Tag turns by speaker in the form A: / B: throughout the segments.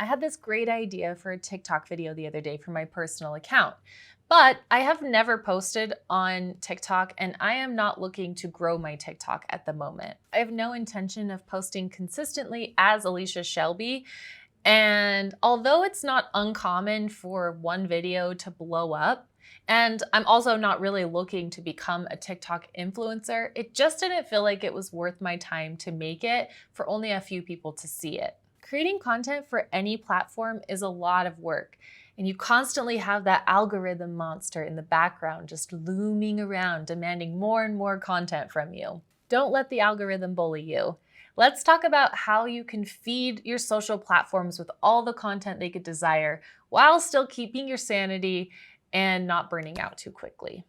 A: I had this great idea for a TikTok video the other day for my personal account, but I have never posted on TikTok and I am not looking to grow my TikTok at the moment. I have no intention of posting consistently as Alicia Shelby. And although it's not uncommon for one video to blow up, and I'm also not really looking to become a TikTok influencer, it just didn't feel like it was worth my time to make it for only a few people to see it. Creating content for any platform is a lot of work, and you constantly have that algorithm monster in the background just looming around, demanding more and more content from you. Don't let the algorithm bully you. Let's talk about how you can feed your social platforms with all the content they could desire while still keeping your sanity and not burning out too quickly.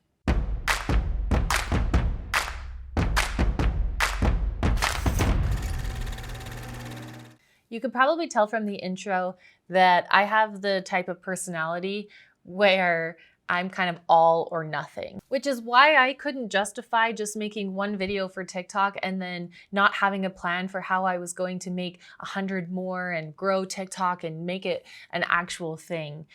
A: You could probably tell from the intro that I have the type of personality where I'm kind of all or nothing, which is why I couldn't justify just making one video for TikTok and then not having a plan for how I was going to make 100 more and grow TikTok and make it an actual thing.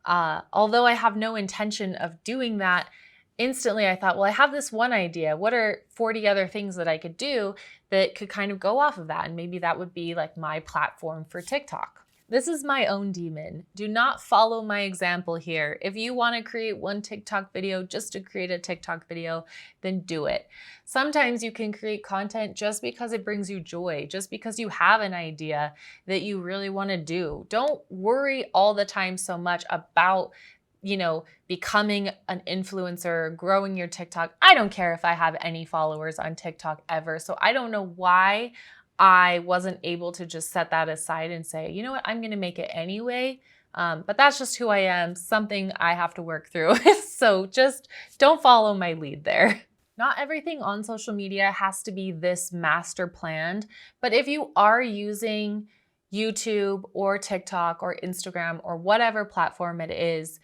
A: Although I have no intention of doing that, instantly I thought, well, I have this one idea. What are 40 other things that I could do that could kind of go off of that? And maybe that would be like my platform for TikTok. This is my own demon. Do not follow my example here. If you want to create one TikTok video just to create a TikTok video, then do it. Sometimes you can create content just because it brings you joy, just because you have an idea that you really want to do. Don't worry all the time so much about becoming an influencer, growing your TikTok. I don't care if I have any followers on TikTok ever. So I don't know why I wasn't able to just set that aside and say, you know what, I'm going to make it anyway. But that's just who I am, something I have to work through. So just don't follow my lead there. Not everything on social media has to be this master planned, but if you are using YouTube or TikTok or Instagram or whatever platform it is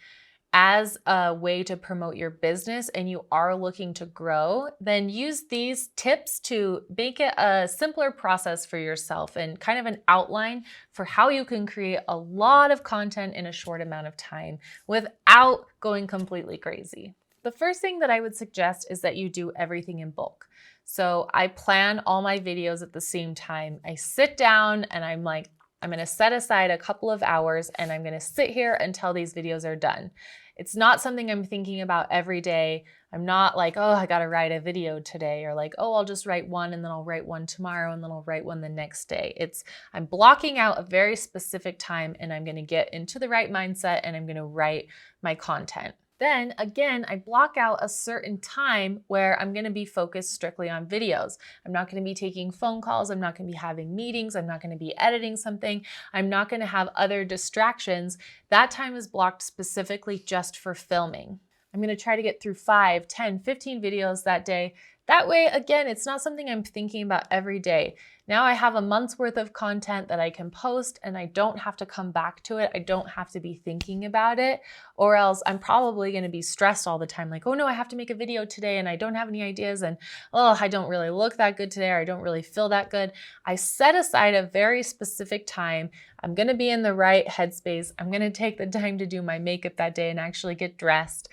A: as a way to promote your business and you are looking to grow, then use these tips to make it a simpler process for yourself and kind of an outline for how you can create a lot of content in a short amount of time without going completely crazy. The first thing that I would suggest is that you do everything in bulk. So I plan all my videos at the same time. I sit down and I'm like, I'm going to set aside a couple of hours and I'm going to sit here until these videos are done. It's not something I'm thinking about every day. I'm not like, oh, I got to write a video today, or like, oh, I'll just write one and then I'll write one tomorrow and then I'll write one the next day. I'm blocking out a very specific time and I'm going to get into the right mindset and I'm going to write my content. Then again, I block out a certain time where I'm going to be focused strictly on videos. I'm not going to be taking phone calls. I'm not going to be having meetings. I'm not going to be editing something. I'm not going to have other distractions. That time is blocked specifically just for filming. I'm going to try to get through 5, 10, 15 videos that day. That way, again, it's not something I'm thinking about every day. Now I have a month's worth of content that I can post and I don't have to come back to it. I don't have to be thinking about it, or else I'm probably going to be stressed all the time. Like, oh no, I have to make a video today and I don't have any ideas, and oh, I don't really look that good today, or I don't really feel that good. I set aside a very specific time. I'm going to be in the right headspace. I'm going to take the time to do my makeup that day and actually get dressed.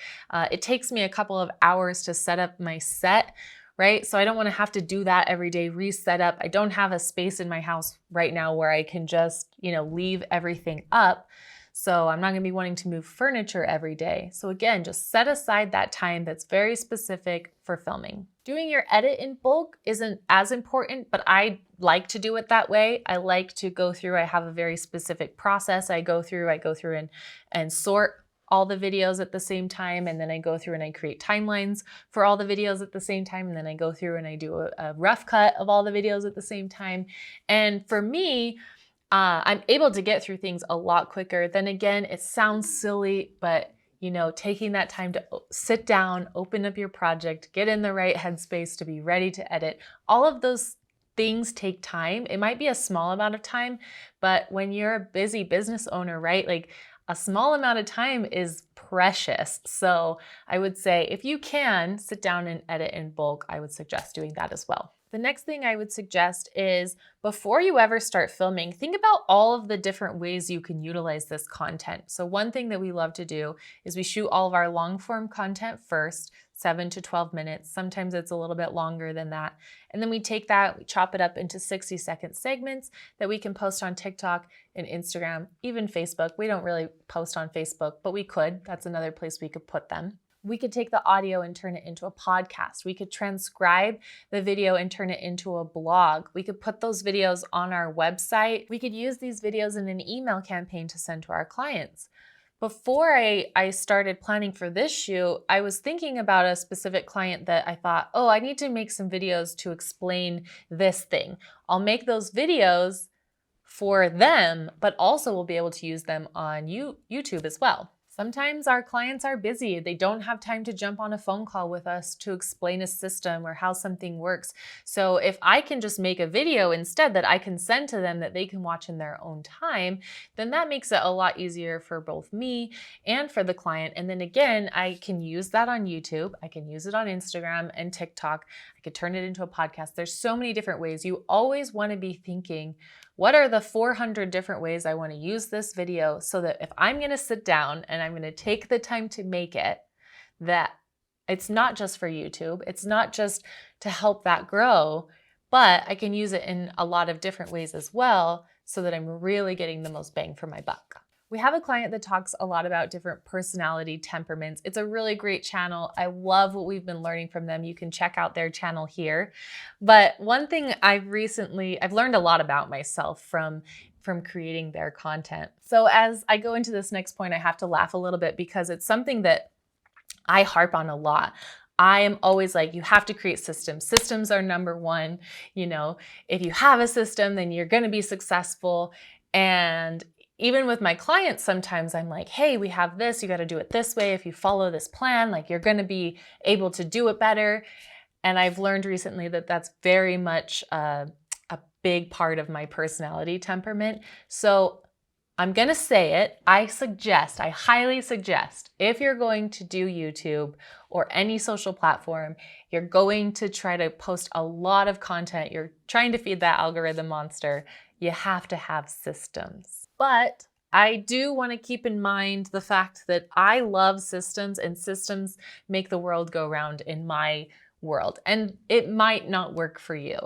A: It takes me a couple of hours to set up my set, right? So I don't want to have to do that every day, reset up. I don't have a space in my house right now where I can just, leave everything up. So I'm not going to be wanting to move furniture every day. So again, just set aside that time that's very specific for filming. Doing your edit in bulk isn't as important, but I like to do it that way. I like to go through, I have a very specific process. I go through and sort all the videos at the same time, and then I go through and I create timelines for all the videos at the same time, and then I go through and I do a rough cut of all the videos at the same time. And for me, I'm able to get through things a lot quicker. Then again, it sounds silly, but taking that time to sit down, open up your project, get in the right headspace to be ready to edit, all of those things take time. It might be a small amount of time, but when you're a busy business owner, right? Like, a small amount of time is precious. So I would say if you can sit down and edit in bulk, I would suggest doing that as well. The next thing I would suggest is before you ever start filming, think about all of the different ways you can utilize this content. So one thing that we love to do is we shoot all of our long form content first, 7 to 12 minutes. Sometimes it's a little bit longer than that. And then we take that, we chop it up into 60-second segments that we can post on TikTok and Instagram, even Facebook. We don't really post on Facebook, but we could. That's another place we could put them. We could take the audio and turn it into a podcast. We could transcribe the video and turn it into a blog. We could put those videos on our website. We could use these videos in an email campaign to send to our clients. Before I started planning for this shoot, I was thinking about a specific client that I thought, oh, I need to make some videos to explain this thing. I'll make those videos for them, but also we'll be able to use them on YouTube as well. Sometimes our clients are busy. They don't have time to jump on a phone call with us to explain a system or how something works. So if I can just make a video instead that I can send to them that they can watch in their own time, then that makes it a lot easier for both me and for the client. And then again, I can use that on YouTube. I can use it on Instagram and TikTok. I could turn it into a podcast. There's so many different ways. You always want to be thinking, what are the 400 different ways I want to use this video so that if I'm going to sit down and I'm going to take the time to make it, that it's not just for YouTube, it's not just to help that grow, but I can use it in a lot of different ways as well so that I'm really getting the most bang for my buck. We have a client that talks a lot about different personality temperaments. It's a really great channel. I love what we've been learning from them. You can check out their channel here. But one thing I've learned a lot about myself from creating their content. So as I go into this next point, I have to laugh a little bit because it's something that I harp on a lot. I am always like, you have to create systems. Systems are number one. You know, if you have a system, then you're going to be successful. And even with my clients, sometimes I'm like, hey, we have this, you got to do it this way. If you follow this plan, like you're going to be able to do it better. And I've learned recently that that's very much a big part of my personality temperament. So I'm going to say it. I highly suggest, if you're going to do YouTube or any social platform, you're going to try to post a lot of content. You're trying to feed that algorithm monster. You have to have systems. But I do want to keep in mind the fact that I love systems and systems make the world go round in my world. And it might not work for you.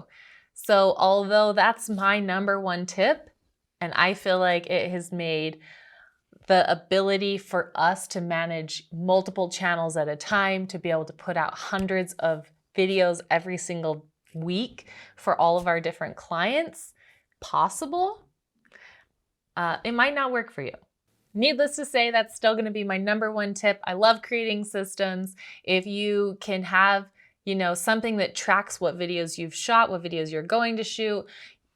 A: So although that's my number one tip, and I feel like it has made the ability for us to manage multiple channels at a time, to be able to put out hundreds of videos every single week for all of our different clients possible, it might not work for you. Needless to say, that's still going to be my number one tip. I love creating systems. If you can have, something that tracks what videos you've shot, what videos you're going to shoot,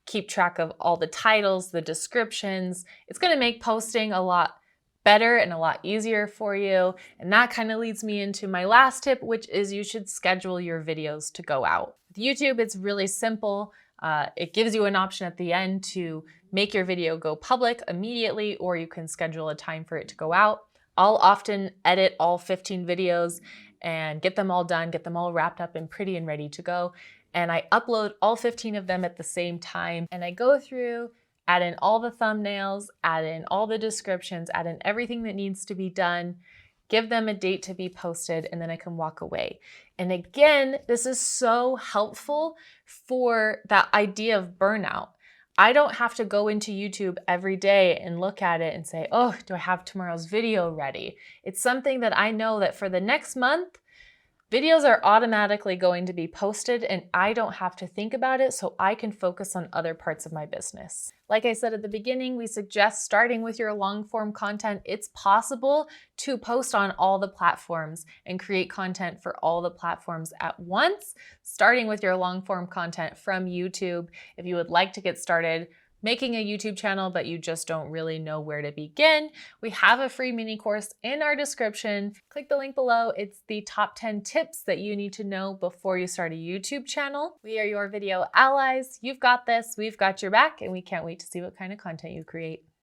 A: keep track of all the titles, the descriptions, it's going to make posting a lot better and a lot easier for you. And that kind of leads me into my last tip, which is you should schedule your videos to go out. With YouTube, it's really simple. It gives you an option at the end to make your video go public immediately, or you can schedule a time for it to go out. I'll often edit all 15 videos and get them all done, get them all wrapped up and pretty and ready to go. And I upload all 15 of them at the same time. And I go through, add in all the thumbnails, add in all the descriptions, add in everything that needs to be done, give them a date to be posted, and then I can walk away. And again, this is so helpful for that idea of burnout. I don't have to go into YouTube every day and look at it and say, oh, do I have tomorrow's video ready? It's something that I know that for the next month, videos are automatically going to be posted and I don't have to think about it, so I can focus on other parts of my business. Like I said at the beginning, we suggest starting with your long form content. It's possible to post on all the platforms and create content for all the platforms at once, starting with your long form content from YouTube. If you would like to get started making a YouTube channel, but you just don't really know where to begin, we have a free mini course in our description. Click the link below. It's the top 10 tips that you need to know before you start a YouTube channel. We are your video allies. You've got this, we've got your back, and we can't wait to see what kind of content you create.